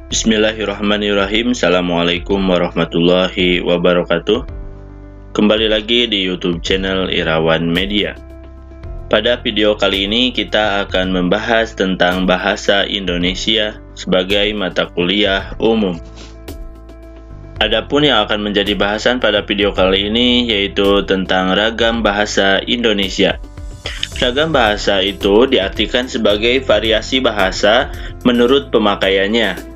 Bismillahirrahmanirrahim. Assalamualaikum warahmatullahi wabarakatuh. Kembali lagi di YouTube channel Irawan Media. Pada video kali ini kita akan membahas tentang bahasa Indonesia sebagai mata kuliah umum. Adapun yang akan menjadi bahasan pada video kali ini yaitu tentang ragam bahasa Indonesia. Ragam bahasa itu diartikan sebagai variasi bahasa menurut pemakaiannya,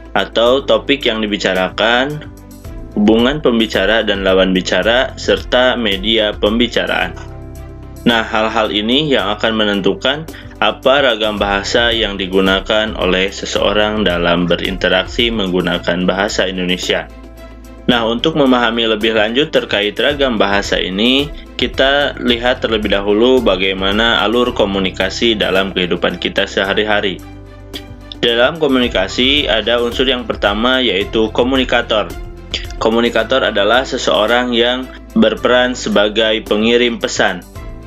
atau topik yang dibicarakan, hubungan pembicara dan lawan bicara, serta media pembicaraan. Nah, hal-hal ini yang akan menentukan apa ragam bahasa yang digunakan oleh seseorang dalam berinteraksi menggunakan bahasa Indonesia. Nah, untuk memahami lebih lanjut terkait ragam bahasa ini, kita lihat terlebih dahulu bagaimana alur komunikasi dalam kehidupan kita sehari-hari. Dalam komunikasi ada unsur yang pertama yaitu komunikator. Komunikator adalah seseorang yang berperan sebagai pengirim pesan.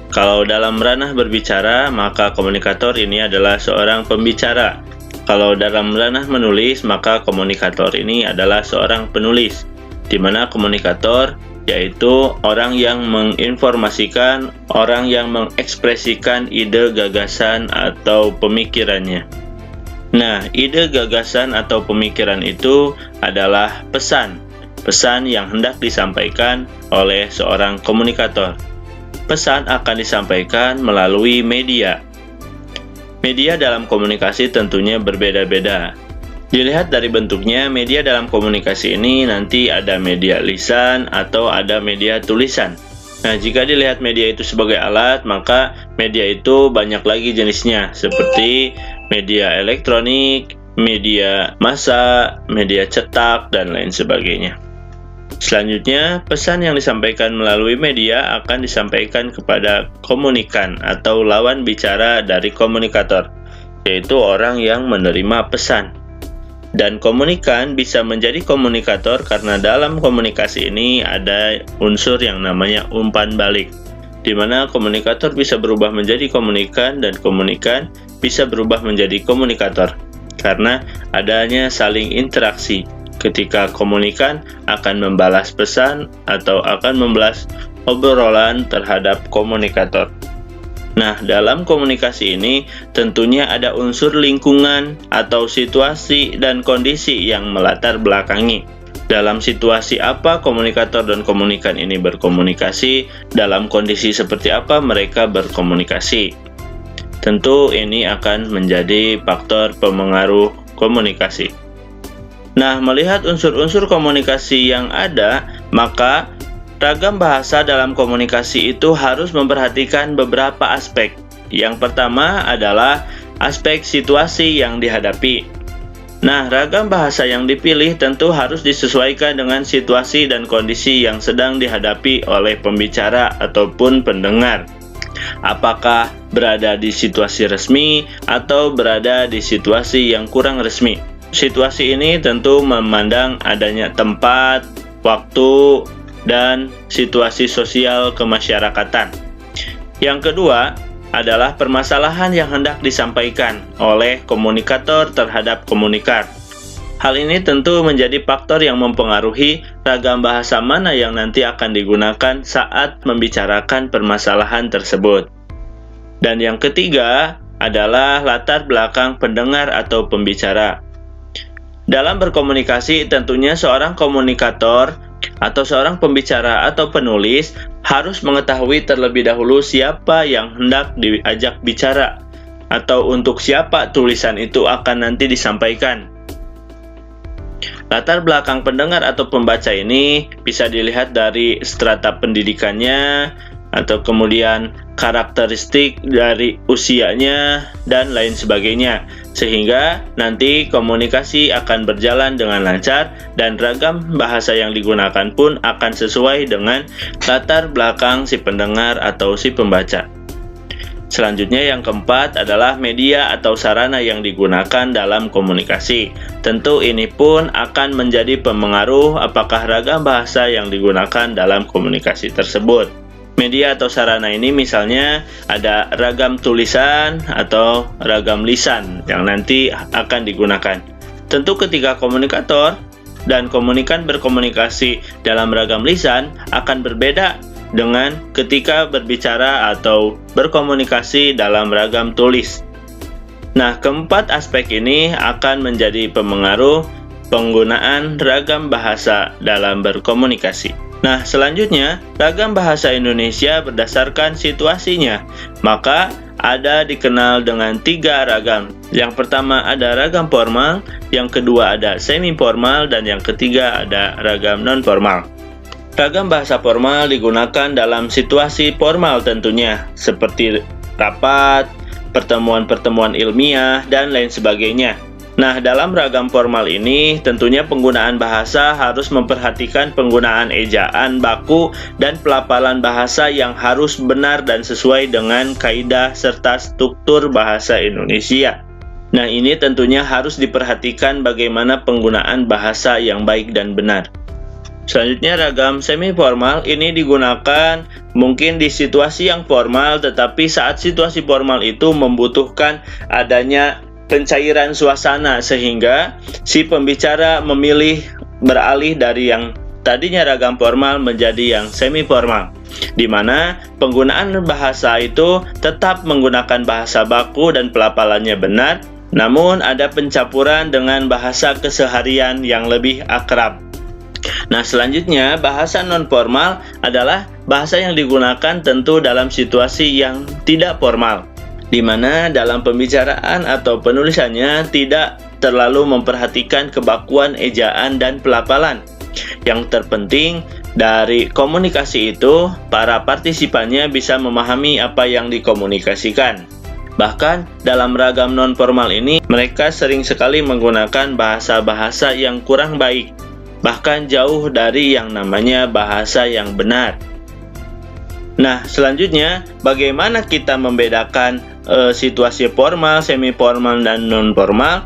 Kalau dalam ranah berbicara, maka komunikator ini adalah seorang pembicara. Kalau dalam ranah menulis, maka komunikator ini adalah seorang penulis, di mana komunikator yaitu orang yang menginformasikan, orang yang mengekspresikan ide, gagasan, atau pemikirannya. Nah, ide, gagasan, atau pemikiran itu adalah pesan yang hendak disampaikan oleh seorang komunikator. Pesan akan disampaikan melalui media. Media dalam komunikasi tentunya berbeda-beda. Dilihat dari bentuknya, media dalam komunikasi ini nanti ada media lisan atau ada media tulisan. Nah, jika dilihat media itu sebagai alat, maka media itu banyak lagi jenisnya, seperti media elektronik, media massa, media cetak, dan lain sebagainya. Selanjutnya, pesan yang disampaikan melalui media akan disampaikan kepada komunikan atau lawan bicara dari komunikator, yaitu orang yang menerima pesan. Dan komunikan bisa menjadi komunikator karena dalam komunikasi ini ada unsur yang namanya umpan balik, di mana komunikator bisa berubah menjadi komunikan dan komunikan bisa berubah menjadi komunikator karena adanya saling interaksi ketika komunikan akan membalas pesan atau akan membalas obrolan terhadap komunikator. Nah, dalam komunikasi ini tentunya ada unsur lingkungan atau situasi dan kondisi yang melatar belakangi. Dalam situasi apa komunikator dan komunikan ini berkomunikasi, dalam kondisi seperti apa mereka berkomunikasi. Tentu ini akan menjadi faktor pemengaruh komunikasi. Nah, melihat unsur-unsur komunikasi yang ada, maka ragam bahasa dalam komunikasi itu harus memperhatikan beberapa aspek. Yang pertama adalah aspek situasi yang dihadapi. Nah, ragam bahasa yang dipilih tentu harus disesuaikan dengan situasi dan kondisi yang sedang dihadapi oleh pembicara ataupun pendengar. Apakah berada di situasi resmi atau berada di situasi yang kurang resmi? Situasi ini tentu memandang adanya tempat, waktu, dan situasi sosial kemasyarakatan. Yang kedua adalah permasalahan yang hendak disampaikan oleh komunikator terhadap komunikan. Hal ini tentu menjadi faktor yang mempengaruhi ragam bahasa mana yang nanti akan digunakan saat membicarakan permasalahan tersebut. Dan yang ketiga adalah latar belakang pendengar atau pembicara. Dalam berkomunikasi, tentunya seorang komunikator atau seorang pembicara atau penulis harus mengetahui terlebih dahulu siapa yang hendak diajak bicara atau untuk siapa tulisan itu akan nanti disampaikan. Latar belakang pendengar atau pembaca ini bisa dilihat dari strata pendidikannya atau kemudian karakteristik dari usianya dan lain sebagainya, sehingga nanti komunikasi akan berjalan dengan lancar dan ragam bahasa yang digunakan pun akan sesuai dengan latar belakang si pendengar atau si pembaca. Selanjutnya yang keempat adalah media atau sarana yang digunakan dalam komunikasi. Tentu ini pun akan menjadi pemengaruh apakah ragam bahasa yang digunakan dalam komunikasi tersebut. Media atau sarana ini misalnya ada ragam tulisan atau ragam lisan yang nanti akan digunakan. Tentu ketika komunikator dan komunikan berkomunikasi dalam ragam lisan akan berbeda dengan ketika berbicara atau berkomunikasi dalam ragam tulis. Nah, keempat aspek ini akan menjadi pemengaruh penggunaan ragam bahasa dalam berkomunikasi. Nah, selanjutnya, ragam bahasa Indonesia berdasarkan situasinya, maka ada dikenal dengan 3 ragam. Yang pertama ada ragam formal, yang kedua ada semi formal, dan yang ketiga ada ragam non formal. Ragam bahasa formal digunakan dalam situasi formal tentunya, seperti rapat, pertemuan-pertemuan ilmiah, dan lain sebagainya. Nah, dalam ragam formal ini, tentunya penggunaan bahasa harus memperhatikan penggunaan ejaan baku dan pelafalan bahasa yang harus benar dan sesuai dengan kaidah serta struktur bahasa Indonesia. Nah, ini tentunya harus diperhatikan bagaimana penggunaan bahasa yang baik dan benar. Selanjutnya, ragam semi formal ini digunakan mungkin di situasi yang formal, tetapi saat situasi formal itu membutuhkan adanya pencairan suasana sehingga si pembicara memilih beralih dari yang tadinya ragam formal menjadi yang semi formal, di mana penggunaan bahasa itu tetap menggunakan bahasa baku dan pelafalannya benar, namun ada pencampuran dengan bahasa keseharian yang lebih akrab. Nah, selanjutnya bahasa non formal adalah bahasa yang digunakan tentu dalam situasi yang tidak formal, di mana dalam pembicaraan atau penulisannya tidak terlalu memperhatikan kebakuan ejaan dan pelafalan. Yang terpenting dari komunikasi itu, para partisipannya bisa memahami apa yang dikomunikasikan. Bahkan dalam ragam non-formal ini, mereka sering sekali menggunakan bahasa-bahasa yang kurang baik, bahkan jauh dari yang namanya bahasa yang benar. Nah, selanjutnya, bagaimana kita membedakan situasi formal, semi formal, dan non formal?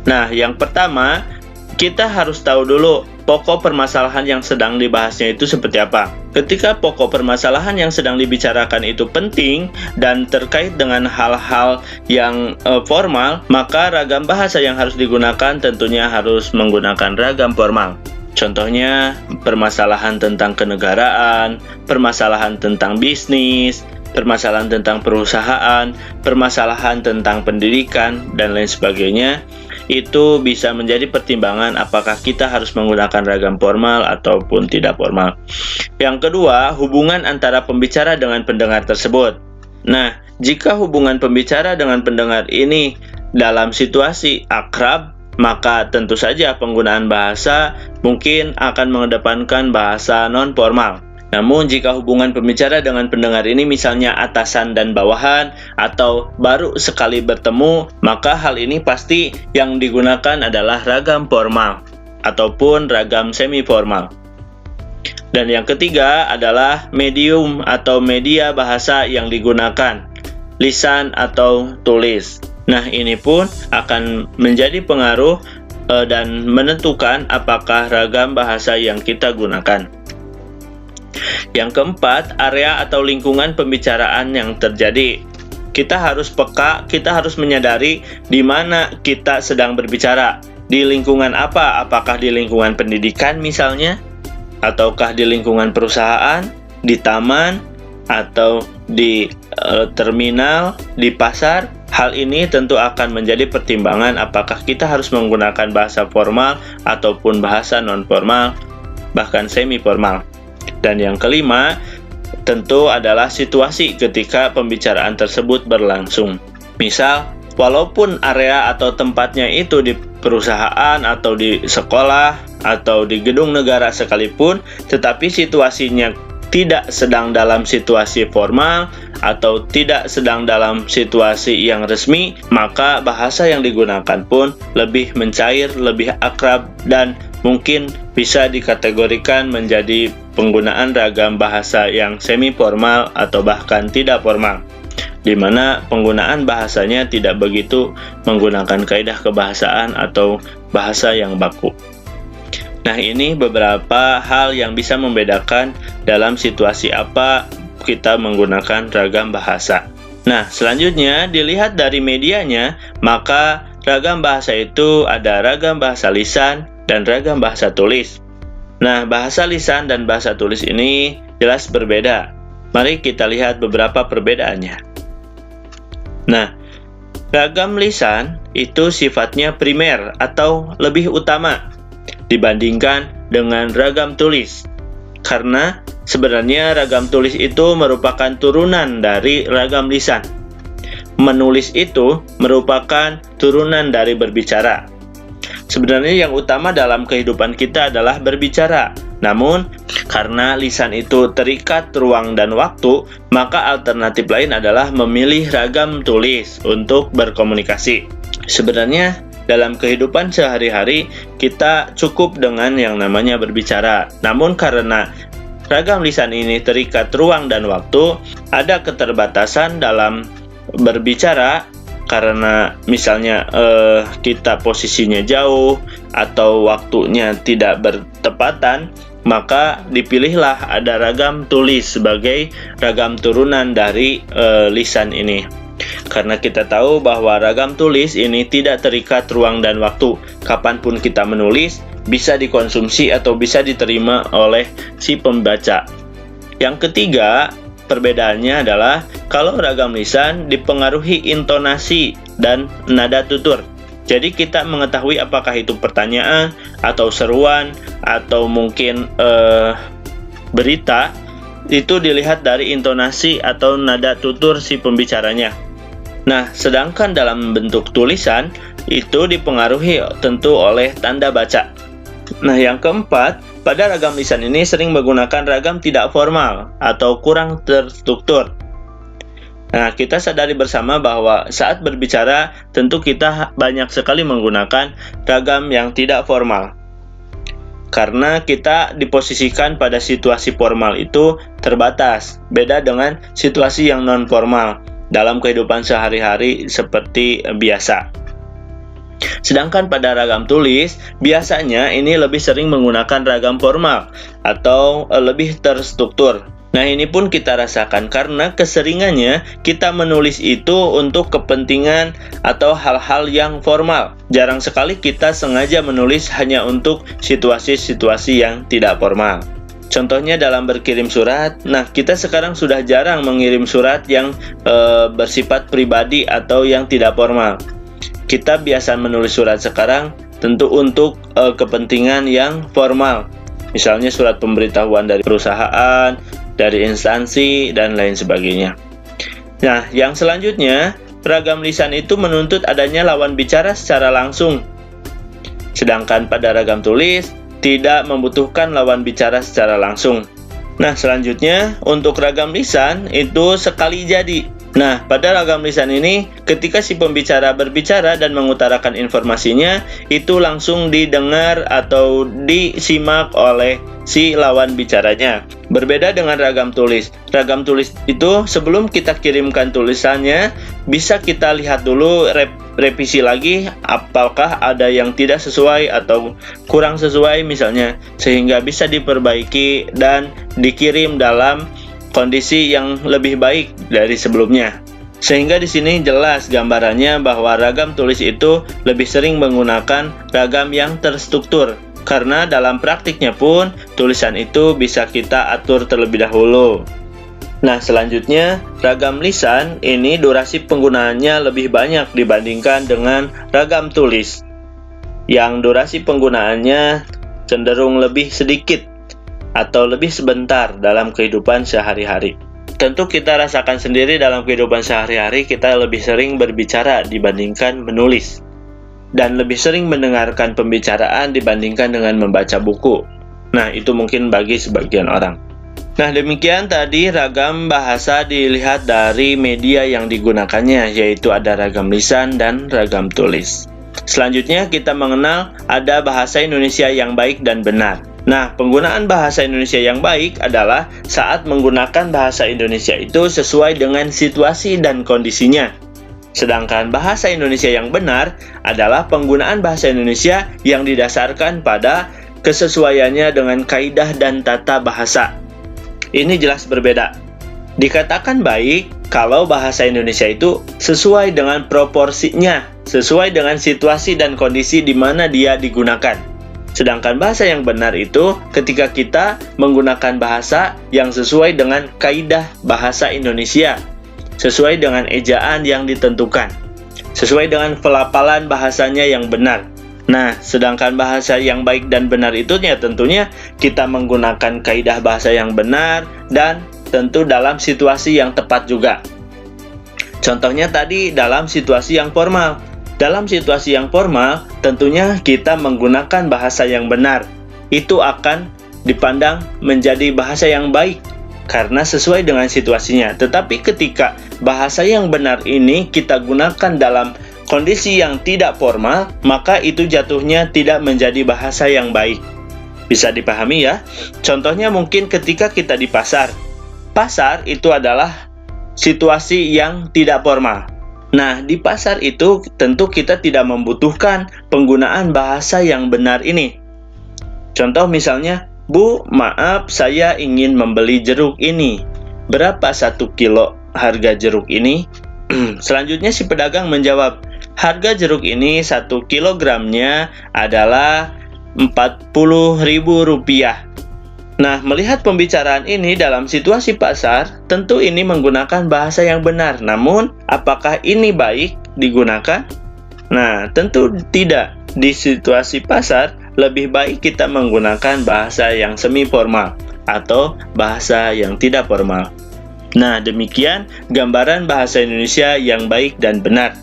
Nah, yang pertama, kita harus tahu dulu pokok permasalahan yang sedang dibahasnya itu seperti apa. Ketika pokok permasalahan yang sedang dibicarakan itu penting dan terkait dengan hal-hal yang formal, maka ragam bahasa yang harus digunakan tentunya harus menggunakan ragam formal. Contohnya, permasalahan tentang kenegaraan, permasalahan tentang bisnis, permasalahan tentang perusahaan, permasalahan tentang pendidikan, dan lain sebagainya. Itu bisa menjadi pertimbangan apakah kita harus menggunakan ragam formal ataupun tidak formal. Yang kedua, hubungan antara pembicara dengan pendengar tersebut. Nah, jika hubungan pembicara dengan pendengar ini dalam situasi akrab, maka tentu saja penggunaan bahasa mungkin akan mengedepankan bahasa non-formal. Namun jika hubungan pembicara dengan pendengar ini misalnya atasan dan bawahan atau baru sekali bertemu, maka hal ini pasti yang digunakan adalah ragam formal ataupun ragam semi formal. Dan yang ketiga adalah medium atau media bahasa yang digunakan, lisan atau tulis. Nah, ini pun akan menjadi pengaruh dan menentukan apakah ragam bahasa yang kita gunakan. Yang keempat, area atau lingkungan pembicaraan yang terjadi. Kita harus peka, kita harus menyadari di mana kita sedang berbicara. Di lingkungan apa? Apakah di lingkungan pendidikan misalnya? Ataukah di lingkungan perusahaan? Di taman? Atau di terminal? Di pasar? Hal ini tentu akan menjadi pertimbangan apakah kita harus menggunakan bahasa formal ataupun bahasa non-formal, bahkan semi-formal. Dan yang kelima, tentu adalah situasi ketika pembicaraan tersebut berlangsung. Misal, walaupun area atau tempatnya itu di perusahaan atau di sekolah atau di gedung negara sekalipun, tetapi situasinya tidak sedang dalam situasi formal atau tidak sedang dalam situasi yang resmi, maka bahasa yang digunakan pun lebih mencair, lebih akrab, dan mungkin bisa dikategorikan menjadi penggunaan ragam bahasa yang semi formal atau bahkan tidak formal, di mana penggunaan bahasanya tidak begitu menggunakan kaidah kebahasaan atau bahasa yang baku. Nah, ini beberapa hal yang bisa membedakan dalam situasi apa kita menggunakan ragam bahasa. Nah, selanjutnya dilihat dari medianya, maka ragam bahasa itu ada ragam bahasa lisan dan ragam bahasa tulis. Nah, bahasa lisan dan bahasa tulis ini jelas berbeda. Mari kita lihat beberapa perbedaannya. Nah, ragam lisan itu sifatnya primer atau lebih utama dibandingkan dengan ragam tulis. Karena sebenarnya ragam tulis itu merupakan turunan dari ragam lisan. Menulis itu merupakan turunan dari berbicara. Sebenarnya yang utama dalam kehidupan kita adalah berbicara. Namun, karena lisan itu terikat ruang dan waktu, maka alternatif lain adalah memilih ragam tulis untuk berkomunikasi. Sebenarnya, dalam kehidupan sehari-hari, kita cukup dengan yang namanya berbicara. Namun karena ragam lisan ini terikat ruang dan waktu, ada keterbatasan dalam berbicara. Karena misalnya kita posisinya jauh atau waktunya tidak bertepatan, maka dipilihlah ada ragam tulis sebagai ragam turunan dari lisan ini. Karena kita tahu bahwa ragam tulis ini tidak terikat ruang dan waktu. Kapanpun kita menulis, bisa dikonsumsi atau bisa diterima oleh si pembaca. Yang ketiga, perbedaannya adalah kalau ragam lisan dipengaruhi intonasi dan nada tutur. Jadi kita mengetahui apakah itu pertanyaan atau seruan atau mungkin berita, itu dilihat dari intonasi atau nada tutur si pembicaranya. Nah, sedangkan dalam bentuk tulisan itu dipengaruhi tentu oleh tanda baca. Nah, yang keempat, pada ragam lisan ini sering menggunakan ragam tidak formal atau kurang terstruktur. Nah, kita sadari bersama bahwa saat berbicara tentu kita banyak sekali menggunakan ragam yang tidak formal. Karena kita diposisikan pada situasi formal itu terbatas, beda dengan situasi yang non formal dalam kehidupan sehari-hari seperti biasa. Sedangkan pada ragam tulis, biasanya ini lebih sering menggunakan ragam formal atau lebih terstruktur. Nah, ini pun kita rasakan karena keseringannya kita menulis itu untuk kepentingan atau hal-hal yang formal. Jarang sekali kita sengaja menulis hanya untuk situasi-situasi yang tidak formal. Contohnya dalam berkirim surat, nah kita sekarang sudah jarang mengirim surat yang bersifat pribadi atau yang tidak formal. Kita biasa menulis surat sekarang tentu untuk kepentingan yang formal. Misalnya surat pemberitahuan dari perusahaan, dari instansi, dan lain sebagainya. Nah, yang selanjutnya, ragam lisan itu menuntut adanya lawan bicara secara langsung. Sedangkan pada ragam tulis, tidak membutuhkan lawan bicara secara langsung. Nah, selanjutnya, untuk ragam lisan itu sekali jadi. Nah, pada ragam lisan ini, ketika si pembicara berbicara dan mengutarakan informasinya, itu langsung didengar atau disimak oleh si lawan bicaranya. Berbeda dengan ragam tulis. Ragam tulis itu sebelum kita kirimkan tulisannya, bisa kita lihat dulu, revisi lagi apakah ada yang tidak sesuai atau kurang sesuai misalnya, sehingga bisa diperbaiki dan dikirim dalam kondisi yang lebih baik dari sebelumnya. Sehingga di sini jelas gambarannya bahwa ragam tulis itu lebih sering menggunakan ragam yang terstruktur. Karena dalam praktiknya pun tulisan itu bisa kita atur terlebih dahulu. Nah, selanjutnya ragam lisan ini durasi penggunaannya lebih banyak dibandingkan dengan ragam tulis, yang durasi penggunaannya cenderung lebih sedikit atau lebih sebentar dalam kehidupan sehari-hari. Tentu kita rasakan sendiri dalam kehidupan sehari-hari kita lebih sering berbicara dibandingkan menulis, dan lebih sering mendengarkan pembicaraan dibandingkan dengan membaca buku. Nah, itu mungkin bagi sebagian orang. Nah, demikian tadi ragam bahasa dilihat dari media yang digunakannya, yaitu ada ragam lisan dan ragam tulis. Selanjutnya kita mengenal ada bahasa Indonesia yang baik dan benar. Nah, penggunaan bahasa Indonesia yang baik adalah saat menggunakan bahasa Indonesia itu sesuai dengan situasi dan kondisinya. Sedangkan bahasa Indonesia yang benar adalah penggunaan bahasa Indonesia yang didasarkan pada kesesuaiannya dengan kaidah dan tata bahasa. Ini jelas berbeda. Dikatakan baik kalau bahasa Indonesia itu sesuai dengan proporsinya sesuai dengan situasi dan kondisi di mana dia digunakan. Sedangkan bahasa yang benar itu ketika kita menggunakan bahasa yang sesuai dengan kaidah bahasa Indonesia, sesuai dengan ejaan yang ditentukan, sesuai dengan pelafalan bahasanya yang benar. Nah, sedangkan bahasa yang baik dan benar itu tentunya kita menggunakan kaidah bahasa yang benar dan tentu dalam situasi yang tepat juga. Contohnya tadi dalam situasi yang formal. Dalam situasi yang formal, tentunya kita menggunakan bahasa yang benar. Itu akan dipandang menjadi bahasa yang baik karena sesuai dengan situasinya. Tetapi ketika bahasa yang benar ini kita gunakan dalam kondisi yang tidak formal, maka itu jatuhnya tidak menjadi bahasa yang baik. Bisa dipahami ya? Contohnya mungkin ketika kita di pasar. Pasar itu adalah situasi yang tidak formal. Nah, di pasar itu tentu kita tidak membutuhkan penggunaan bahasa yang benar ini. Contoh misalnya, Bu, maaf saya ingin membeli jeruk ini. Berapa 1 kilo harga jeruk ini? Selanjutnya si pedagang menjawab, harga jeruk ini 1 kilogramnya adalah Rp40.000. Nah, melihat pembicaraan ini dalam situasi pasar, tentu ini menggunakan bahasa yang benar. Namun, apakah ini baik digunakan? Nah, tentu tidak. Di situasi pasar, lebih baik kita menggunakan bahasa yang semi formal atau bahasa yang tidak formal. Nah, demikian gambaran bahasa Indonesia yang baik dan benar.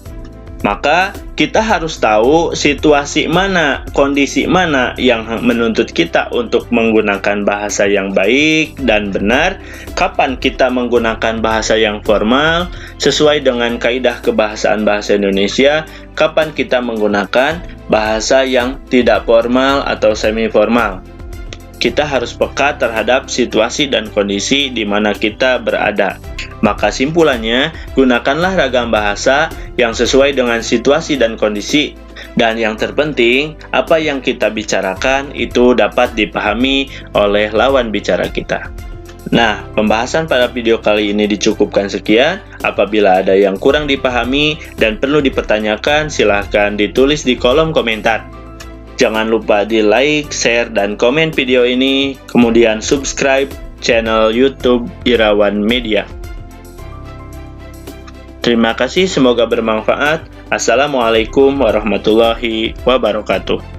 Maka kita harus tahu situasi mana, kondisi mana yang menuntut kita untuk menggunakan bahasa yang baik dan benar, kapan kita menggunakan bahasa yang formal sesuai dengan kaidah kebahasaan bahasa Indonesia, kapan kita menggunakan bahasa yang tidak formal atau semi formal. Kita harus peka terhadap situasi dan kondisi di mana kita berada. Maka simpulannya, gunakanlah ragam bahasa yang sesuai dengan situasi dan kondisi. Dan yang terpenting, apa yang kita bicarakan itu dapat dipahami oleh lawan bicara kita. Nah, pembahasan pada video kali ini dicukupkan sekian. Apabila ada yang kurang dipahami dan perlu dipertanyakan, silahkan ditulis di kolom komentar. Jangan lupa di like, share, dan komen video ini. Kemudian subscribe channel YouTube Irawan Media. Terima kasih, semoga bermanfaat. Assalamualaikum warahmatullahi wabarakatuh.